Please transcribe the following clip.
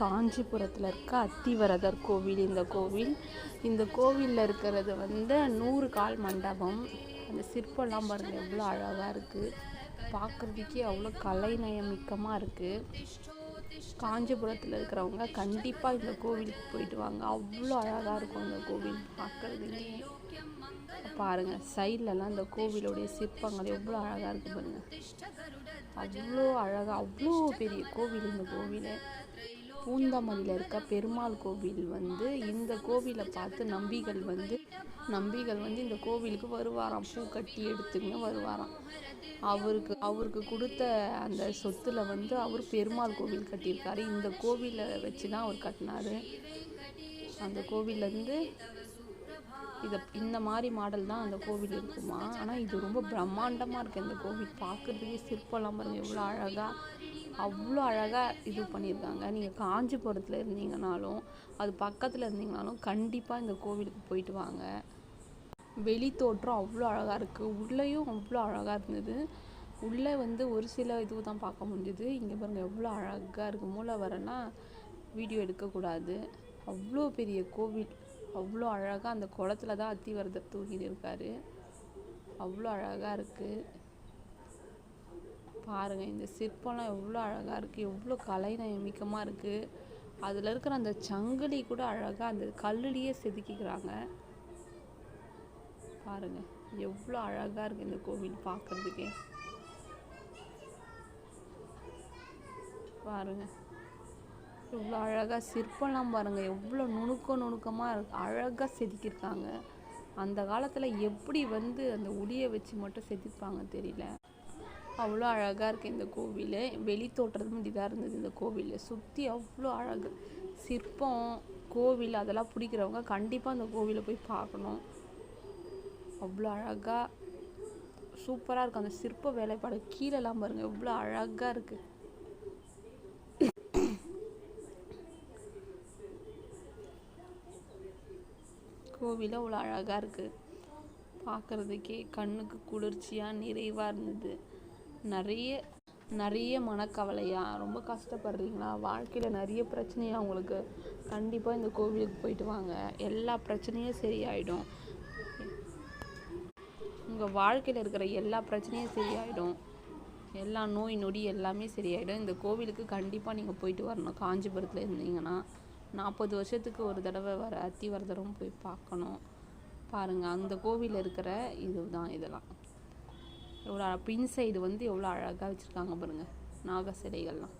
காஞ்சிபுரத்தில் இருக்க அத்திவரதர் கோவில். இந்த கோவிலில் இருக்கிறது 100 கால் மண்டபம். அந்த சிற்பம்லாம் பாருங்கள் எவ்வளோ அழகாக இருக்குது. பார்க்குறதுக்கே அவ்வளோ கலைநயமிக்கமாக இருக்குது. காஞ்சிபுரத்தில் இருக்கிறவங்க கண்டிப்பாக இந்த கோவிலுக்கு போயிட்டு வாங்க. அவ்வளோ அழகாக இருக்கும் இந்த கோவில் பார்க்குறதுக்கே. பாருங்கள் சைட்லலாம் இந்த கோவிலுடைய சிற்பங்கள் எவ்வளோ அழகாக இருக்குது பாருங்கள். அவ்வளோ அழகாக, அவ்வளோ பெரிய கோவில் இந்த கோவில். பூந்தமல்லியில் இருக்க பெருமாள் கோவில் இந்த கோவிலை பார்த்து நம்பிகள் இந்த கோவிலுக்கு வருவாராம். பூ கட்டி எடுத்துங்க வருவாராம். அவருக்கு கொடுத்த அந்த சொத்துல அவர் பெருமாள் கோவில் கட்டியிருக்காரு. இந்த கோவிலை வச்சு தான் அவர் கட்டினாரு. அந்த கோவிலேருந்து இந்த மாதிரி மாடல் தான் அந்த கோவில் இருக்குமா. ஆனால் இது ரொம்ப பிரம்மாண்டமாக இருக்குது இந்த கோவில். பார்க்குறதுக்கே சிற்பம்லாம் பாருங்கள் அவ்வளோ அழகாக இது பண்ணியிருக்காங்க. நீங்கள் காஞ்சிபுரத்தில் இருந்தீங்கனாலும் அது பக்கத்தில் இருந்தீங்கனாலும் கண்டிப்பாக இந்த கோவிலுக்கு போயிட்டு வாங்க. வெளி தோற்றம் அவ்வளோ அழகாக இருக்குது. உள்ளேயும் அவ்வளோ அழகாக இருந்தது. உள்ளே ஒரு சில இது தான் பார்க்க முடிஞ்சுது. இங்கே பாருங்கள் எவ்வளோ அழகாக இருக்குது. மூளை வரனா வீடியோ எடுக்கக்கூடாது. அவ்வளோ பெரிய கோவில், அவ்வளோ அழகாக. அந்த குளத்துல தான் அத்திவரதர் தூங்கிட்டு இருக்காரு. அவ்வளோ அழகாக இருக்குது பாருங்கள். இந்த சிற்பம்லாம் எவ்வளோ அழகாக இருக்குது, எவ்வளோ கலைநயமிக்கமாக இருக்குது. அதில் இருக்கிற அந்த சங்கிலி கூட அழகாக அந்த கல்லுலேயே செதுக்கிக்கிறாங்க பாருங்கள். எவ்வளோ அழகாக இருக்குது இந்த கோவில் பார்க்குறதுக்கே. பாருங்கள் எவ்வளோ அழகாக சிற்பம்லாம் பாருங்கள் எவ்வளோ நுணுக்கமாக இருக்குது. அழகாக செதுக்கியிருக்காங்க. அந்த காலத்தில் எப்படி அந்த உளியை வச்சு மட்டும் செதுப்பாங்க தெரியல. அவ்வளோ அழகாக இருக்குது இந்த கோவில். வெளி தோற்றமும் இதாக இருந்தது. இந்த கோவிலில் சுற்றி அவ்வளோ அழகு சிற்பம், கோவில் அதெல்லாம் பிடிக்கிறவங்க கண்டிப்பாக அந்த கோவிலை போய் பார்க்கணும். அவ்வளோ அழகாக சூப்பராக இருக்குது. அந்த சிற்ப வேலைப்பாடு கீழெல்லாம் பாருங்கள் எவ்வளோ அழகாக இருக்குது. கோவிலும் அவ்வளோ அழகாக இருக்குது. பார்க்குறதுக்கே கண்ணுக்கு குளிர்ச்சியாக நிறைவாக இருந்தது. நிறைய மனக்கவலையாக ரொம்ப கஷ்டப்படுறீங்களா, வாழ்க்கையில் நிறைய பிரச்சனையாக உங்களுக்கு, கண்டிப்பாக இந்த கோவிலுக்கு போயிட்டு வாங்க. எல்லா பிரச்சனையும் சரியாயிடும். உங்கள் வாழ்க்கையில் இருக்கிற எல்லா பிரச்சனையும் சரியாயிடும். எல்லா நோய் நொடி எல்லாமே சரியாயிடும். இந்த கோவிலுக்கு கண்டிப்பாக நீங்கள் போயிட்டு வரணும். காஞ்சிபுரத்தில் இருந்தீங்கன்னா 40 வருஷத்துக்கு ஒரு தடவை வர அத்திவரதரும் போய் பார்க்கணும். பாருங்கள் அந்த கோவிலில் இருக்கிற இதெல்லாம் எவ்வளோ பின் சைடு எவ்வளோ அழகாக வச்சுருக்காங்க பாருங்கள். நாக சிலைகள்லாம்